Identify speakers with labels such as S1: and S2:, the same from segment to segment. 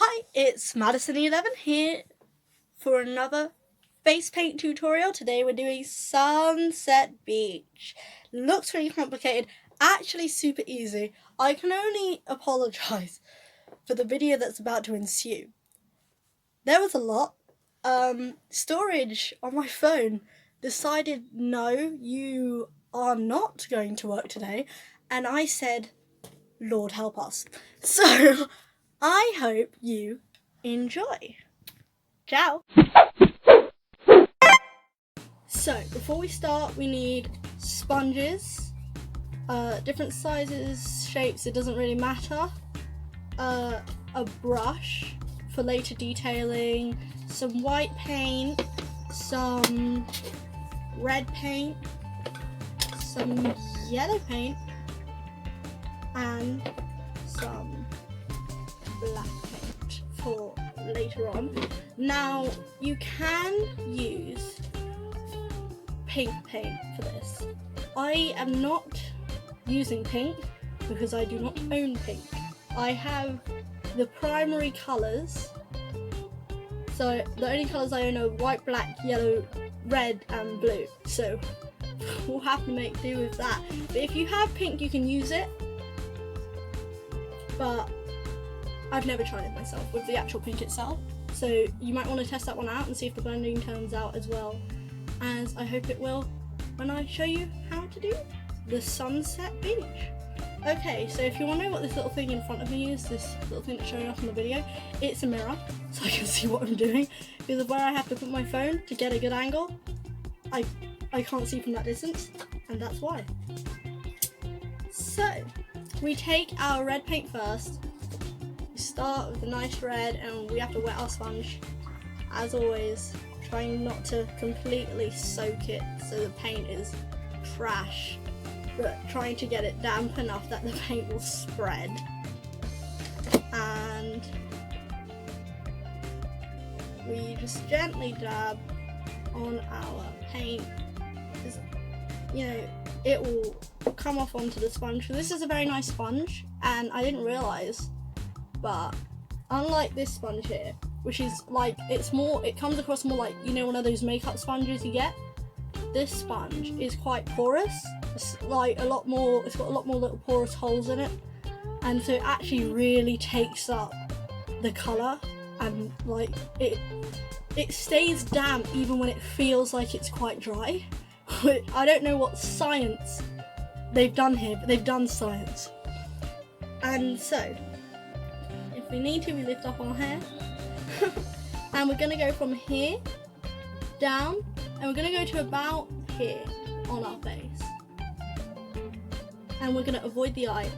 S1: Hi, it's Madison11 here for another face paint tutorial. Today we're doing Sunset Beach. Looks really complicated, actually super easy. I can only apologise for the video that's about to ensue. There was a lot. Storage on my phone decided no, you are not going to work today, and I said, Lord help us. So I hope you enjoy. Ciao! So, before we start, we need sponges, different sizes, shapes, it doesn't really matter, a brush for later detailing, some white paint, some red paint, some yellow paint, and some black paint for later on. Now you can use pink paint for this. I am not using pink because I do not own pink. I have the primary colours, so the only colours I own are white, black, yellow, red and blue, so we'll have to make do with that. But if you have pink you can use it, but I've never tried it myself with the actual pink itself, so you might want to test that one out and see if the blending turns out as well as I hope it will when I show you how to do the Sunset Beach. Okay, so if you want to know what this little thing in front of me is, this little thing that's showing up in the video, it's a mirror, so I can see what I'm doing, because of where I have to put my phone to get a good angle, I can't see from that distance, and that's why. So, we take our red paint first. Start with a nice red and we have to wet our sponge, as always, trying not to completely soak it so the paint is trash, but trying to get it damp enough that the paint will spread. And we just gently dab on our paint, you know, it will come off onto the sponge. So this is a very nice sponge, and I didn't realise, but unlike this sponge here, which is like, it comes across more like, you know, one of those makeup sponges you get, this sponge is quite porous. It's like it's got a lot more little porous holes in it, and so it actually really takes up the colour, and like it stays damp even when it feels like it's quite dry. I don't know what science they've done here, but they've done science. And so if we need to, we lift up our hair and we're going to go from here down, and we're going to go to about here on our face, and we're going to avoid the eye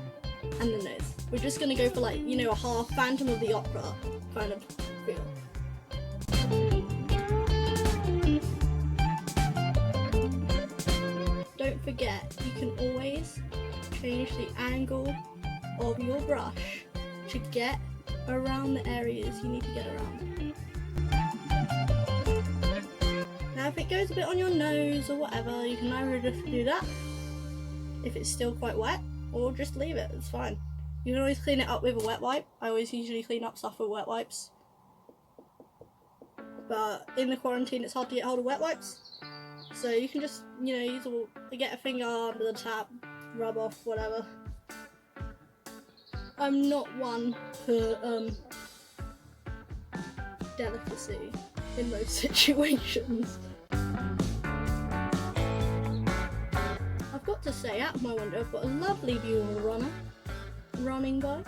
S1: and the nose. We're just going to go for, like, you know, a half Phantom of the Opera kind of feel. Don't forget, you can always change the angle of your brush to get around the areas you need to get around. Now if it goes a bit on your nose or whatever, you can either just do that if it's still quite wet, or just leave it, it's fine. You can always clean it up with a wet wipe. I always usually clean up stuff with wet wipes, but in the quarantine it's hard to get hold of wet wipes, so you can just, you know, get a finger under the tap, rub off whatever. I'm not one for delicacy in most situations. I've got to say, out of my window I've got a lovely view of a runner running by.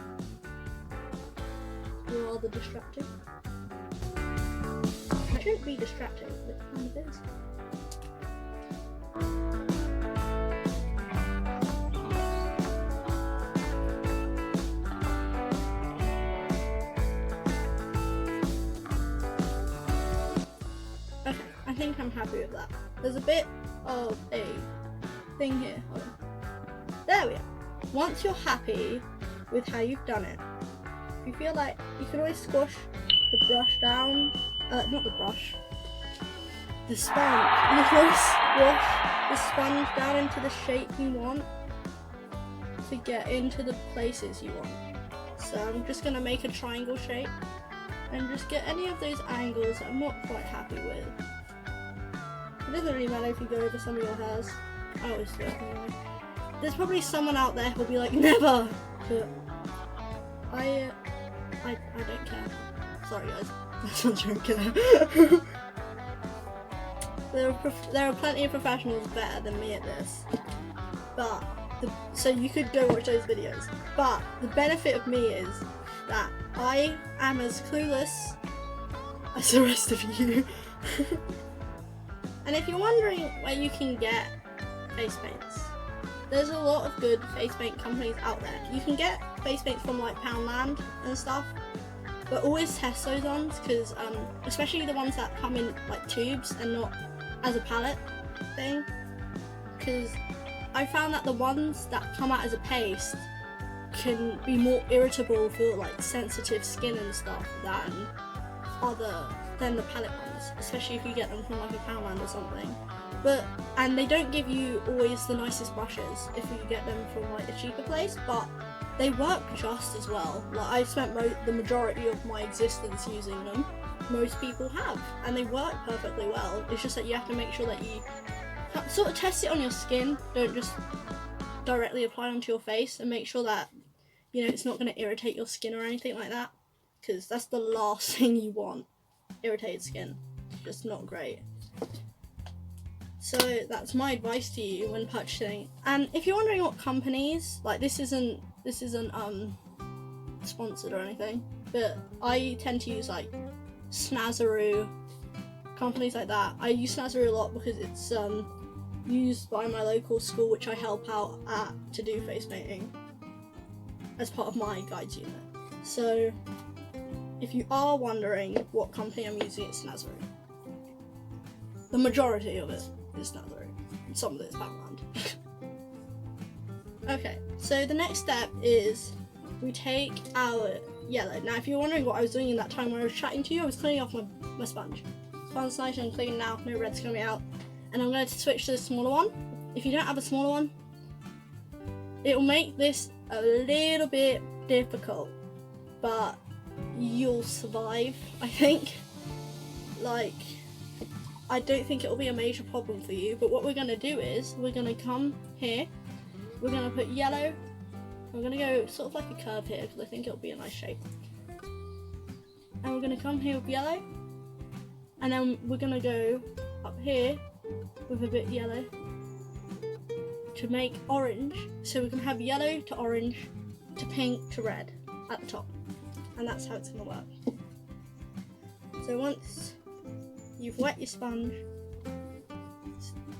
S1: Rather distracting. It shouldn't be distracting, but it kind of is. Okay, I think I'm happy with that. There's a bit of a thing here. Hold on. There we are. Once you're happy with how you've done it, if you feel like, you can always squash the brush down, not the brush, the sponge. You can always squash the sponge down into the shape you want to get into the places you want. So I'm just going to make a triangle shape and just get any of those angles that I'm not quite happy with. It doesn't really matter if you go over some of your hairs. I always do it anyway. There's probably someone out there who'll be like, never! But I don't care. Sorry guys, that's not joking. There are plenty of professionals better than me at this. But, so you could go watch those videos. But the benefit of me is that I am as clueless as the rest of you. And if you're wondering where you can get face paints, there's a lot of good face paint companies out there. You can get face paints from like Poundland and stuff, but always test those ones, because especially the ones that come in like tubes and not as a palette thing, because I found that the ones that come out as a paste can be more irritable for like sensitive skin and stuff than the palette ones, especially if you get them from like a Poundland or something. And they don't give you always the nicest brushes if you get them from like a cheaper place, but they work just as well. Like I've spent the majority of my existence using them. Most people have, and they work perfectly well. It's just that you have to make sure that you sort of test it on your skin. Don't just directly apply onto your face, and make sure that, you know, it's not going to irritate your skin or anything like that, because that's the last thing you want. Irritated skin, just not great. So that's my advice to you when purchasing. And if you're wondering what companies, like this isn't sponsored or anything, but I tend to use like Snazaroo, companies like that. I use Snazaroo a lot because it's used by my local school, which I help out at to do face painting as part of my guides unit. So if you are wondering what company I'm using, it's Snazaroo. The majority of it is Snazaroo. Some of it is Poundland. Okay, so the next step is we take our yellow. Now if you're wondering what I was doing in that time when I was chatting to you, I was cleaning off my sponge. Sponge's nice and clean now, no red's coming out. And I'm going to switch to the smaller one. If you don't have a smaller one, it will make this a little bit difficult, but you'll survive, I think. Like, I don't think it will be a major problem for you, but what we're going to do is we're going to come here, we're going to put yellow, we're going to go sort of like a curve here because I think it'll be a nice shape, and we're going to come here with yellow, and then we're going to go up here with a bit yellow to make orange, so we can have yellow to orange to pink to red at the top, and that's how it's going to work. So once you've wet your sponge,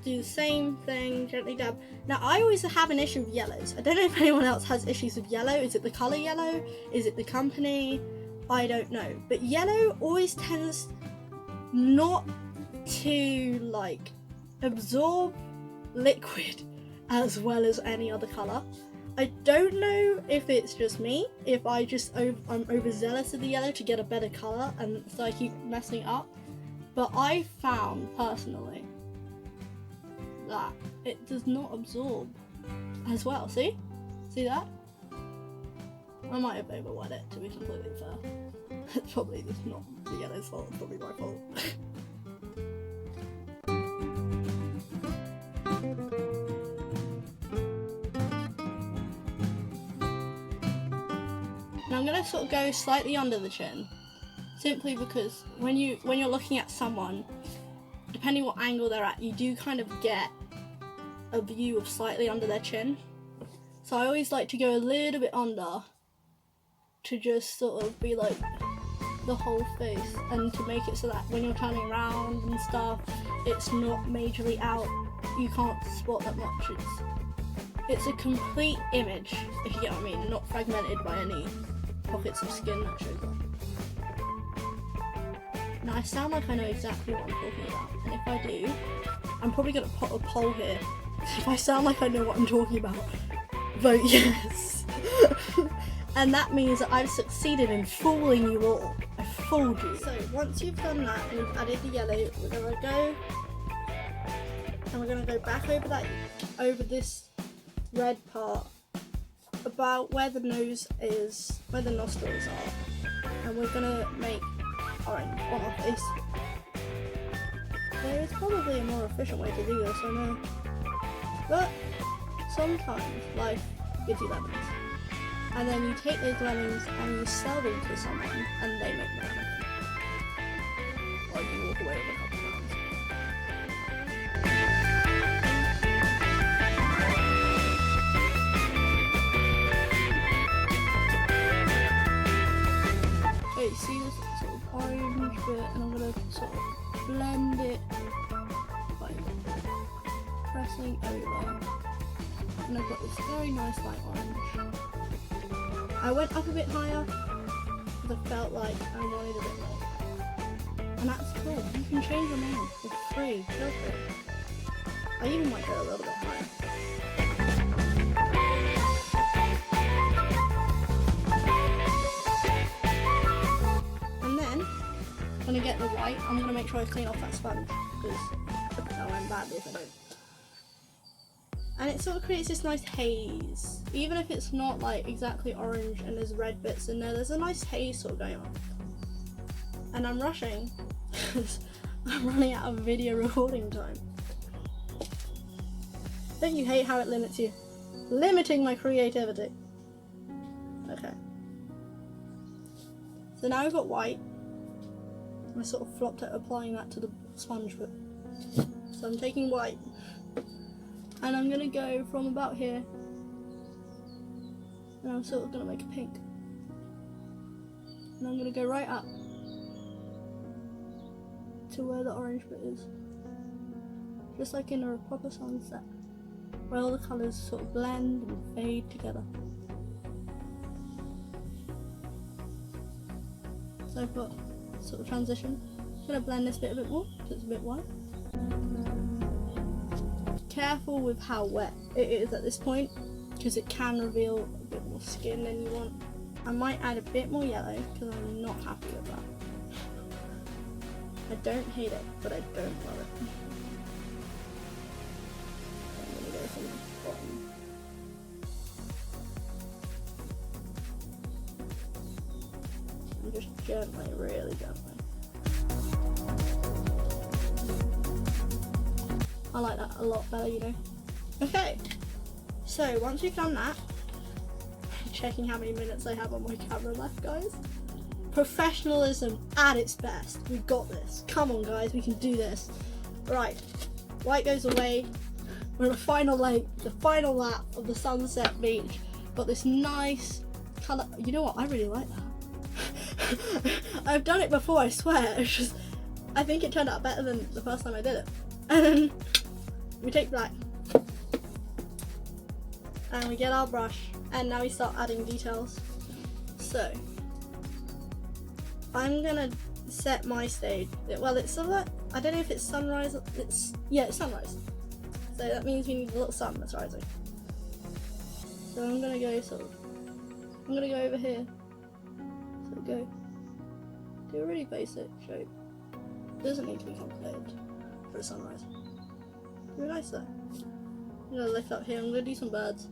S1: do the same thing, gently dab. Now I always have an issue with yellows. I don't know if anyone else has issues with yellow. Is it the colour yellow? Is it the company? I don't know. But yellow always tends not to like absorb liquid as well as any other colour. I don't know if it's just me, if I'm overzealous of the yellow to get a better colour and so I keep messing it up. But I found personally that it does not absorb as well. See that? I might have overwet it, to be completely fair. It's probably just not the yellow's fault, it's probably my fault. Now I'm going to sort of go slightly under the chin, simply because when you're looking at someone, depending what angle they're at, you do kind of get a view of slightly under their chin. So I always like to go a little bit under to just sort of be like the whole face, and to make it so that when you're turning around and stuff, it's not majorly out. You can't spot that much. It's a complete image, if you get what I mean, not fragmented by any pockets of skin that shows up. Now I sound like I know exactly what I'm talking about, and if I do, I'm probably going to put a poll here. If I sound like I know what I'm talking about, vote yes. And that means that I've succeeded in fooling you all. I fooled you. So once you've done that and you've added the yellow, we're going to go and we're going to go back over this red part about where the nose is, where the nostrils are. and we're gonna make orange on our face. There is probably a more efficient way to do this, I know. But sometimes life gives you lemons. And then you take those lemons and you sell them to someone and they make money. Or you walk away with a couple pounds. Okay, see this sort of orange bit, and I'm going to sort of blend it by pressing over. And I've got this very nice light orange. I went up a bit higher because I felt like I wanted a bit more. And that's cool. You can change your mind for free. Feel free. I even might go a little bit higher. And then I'm going to get the white. I'm going to make sure I clean off that sponge because I'm bad if I don't. And it sort of creates this nice haze. Even if it's not like exactly orange and there's red bits in there, there's a nice haze sort of going on. And I'm rushing because I'm running out of video recording time. Don't you hate how it limits you? Limiting my creativity. Okay. So now we've got white. I sort of flopped at applying that to the sponge bit. So I'm taking white. And I'm going to go from about here, and I'm sort of going to make a pink. And I'm going to go right up to where the orange bit is. Just like in a proper sunset, where all the colours sort of blend and fade together. So I've got sort of transition. I'm going to blend this bit a bit more, because it's a bit white. Careful with how wet it is at this point because it can reveal a bit more skin than you want. I might add a bit more yellow because I'm not happy with that. I don't hate it, but I don't love it. I'm gonna go from the bottom. I'm just gently, really gently. I like that a lot better, you know. Okay, so once we've done that, I'm checking how many minutes I have on my camera left, guys. Professionalism at its best. We've got this. Come on, guys, we can do this. Right, white goes away. We're on the final lap of the Sunset Beach. Got this nice colour. You know what? I really like that. I've done it before, I swear. It's just, I think it turned out better than the first time I did it. And then we take black and we get our brush, and now we start adding details. So I'm gonna set my stage. Well, it's sort of, I don't know if it's sunrise. It's sunrise. So that means we need a little sun that's rising. So I'm gonna go over here. So go do a really basic shape. Doesn't need to be complicated for a sunrise. Really nice though. I'm gonna lift up here. I'm gonna do some birds.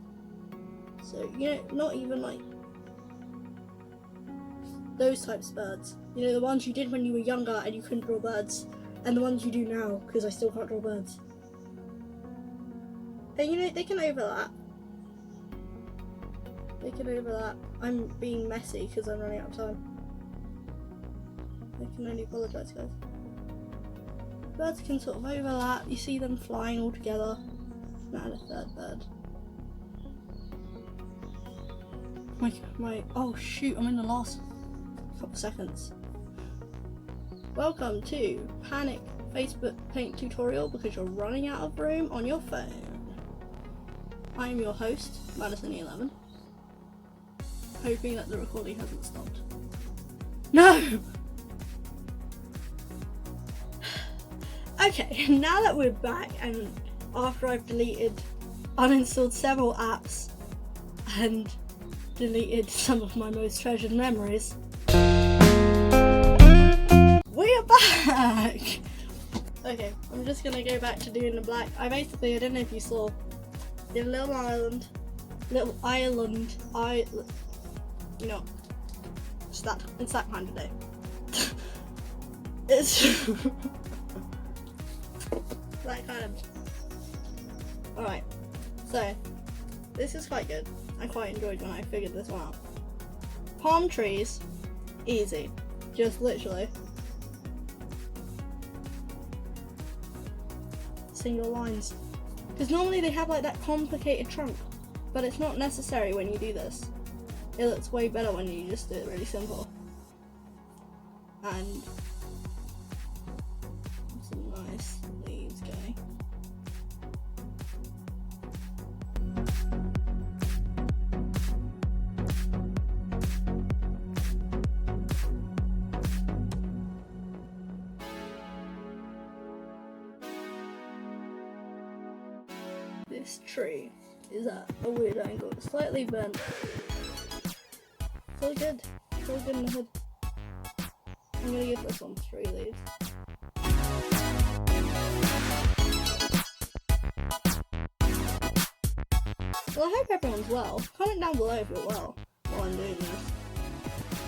S1: So, you know, not even like those types of birds. You know, the ones you did when you were younger and you couldn't draw birds, and the ones you do now because I still can't draw birds. And you know, they can overlap. They can overlap. I'm being messy because I'm running out of time. I can only apologise, guys. Birds can sort of overlap. You see them flying all together. And a third bird. Oh shoot! I'm in the last couple seconds. Welcome to Panic Facebook Paint Tutorial because you're running out of room on your phone. I am your host, Madison11. Hoping that the recording hasn't stopped. No! Okay, now that we're back and after I've uninstalled several apps and deleted some of my most treasured memories, we are back! Okay, I'm just gonna go back to doing the black. I don't know if you saw, the little island, you know. It's that kind of day. It's that kind of. Alright, so this is quite good. I quite enjoyed when I figured this one out. Palm trees, easy. Just literally single lines. Because normally they have like that complicated trunk, but it's not necessary when you do this. It looks way better when you just do it really simple. And some nice leaves going. This tree is at a weird angle, it's slightly bent. So good in the hood. I'm gonna give this one 3 leaves. Well, I hope everyone's well. Comment down below if you're well while I'm doing this.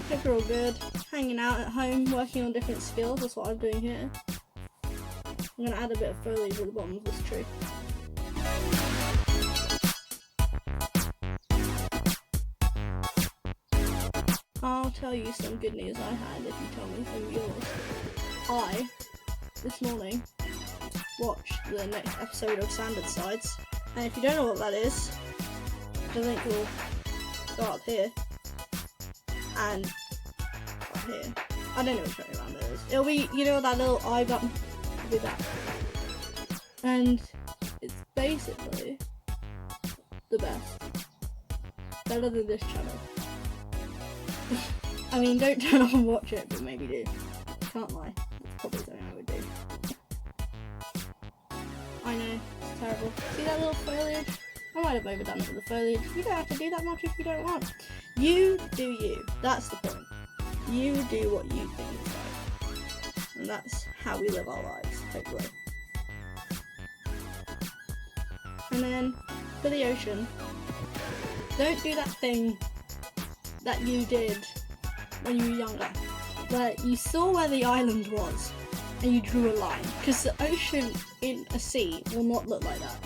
S1: Hope you're all good. Hanging out at home, working on different skills, that's what I'm doing here. I'm gonna add a bit of foliage at the bottom of this tree. I'll tell you some good news I had if you tell me some of yours. I, this morning, watched the next episode of Sanded Sides, and if you don't know what that is, the link will go up here, and up here. I don't know which way around it is. It'll be, you know, that little eye button, it'll be that. And it's basically the best. Better than this channel. I mean, don't turn off and watch it, but maybe do. Can't lie. That's probably something I would do. I know, it's terrible. See that little foliage? I might have overdone it with the foliage. You don't have to do that much if you don't want. You do you. That's the point. You do what you think is right. And that's how we live our lives, hopefully. And then, for the ocean, don't do that thing that you did when you were younger, where you saw where the island was and you drew a line, because the ocean in a sea will not look like that.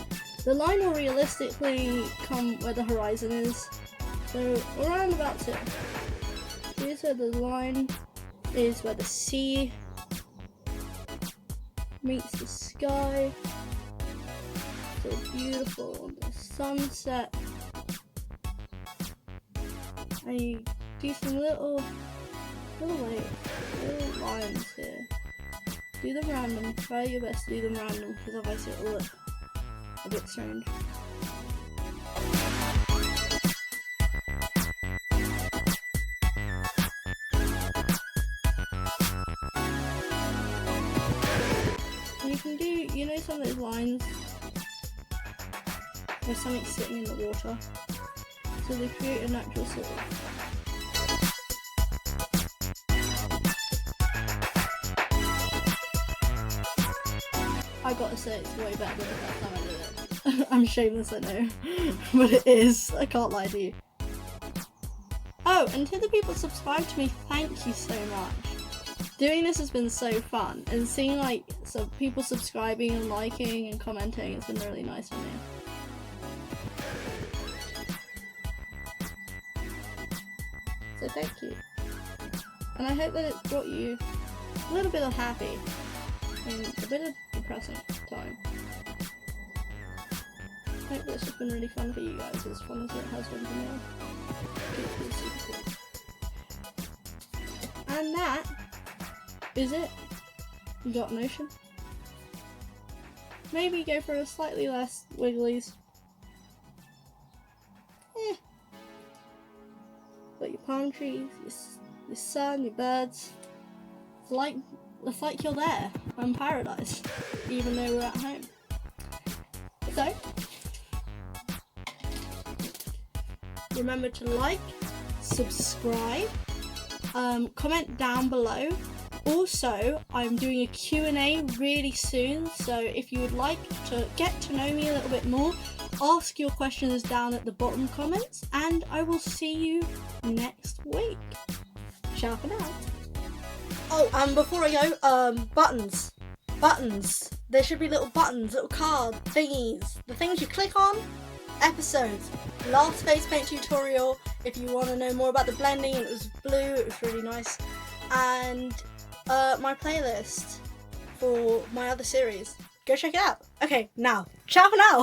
S1: The line will realistically come where the horizon is, so around about here. Here's where the line is, where the sea meets the sky. So beautiful on the sunset. And you do some little lines here. Do them random. Try your best to do them random, because otherwise it will look a bit strange. And you can do, you know, some of those lines where something's sitting in the water. So they create a natural sort of. I gotta say, it's way better than the first time I did it. I'm shameless, I know, but it is. I can't lie to you. Oh, and to the people subscribed to me, thank you so much. Doing this has been so fun, and seeing like some people subscribing and liking and commenting has been really nice for me. So thank you. And I hope that it's brought you a little bit of happy and a bit of depressing time. I hope this has been really fun for you guys, as fun as it has been for me. It's super cool. And that is it. You got an ocean. Maybe go for a slightly less wigglies. Got your palm trees, your sun, your birds. It's like you're there in paradise, even though we're at home. So, remember to like, subscribe, comment down below. Also, I'm doing a Q&A really soon, so if you would like to get to know me a little bit more, ask your questions down at the bottom comments, and I will see you next week. Ciao for now. Oh, and before I go, buttons. Buttons. There should be little buttons, little card thingies. The things you click on. Episodes. Last face paint tutorial. If you want to know more about the blending, it was blue. It was really nice. And my playlist for my other series. Go check it out. Okay, now, ciao for now.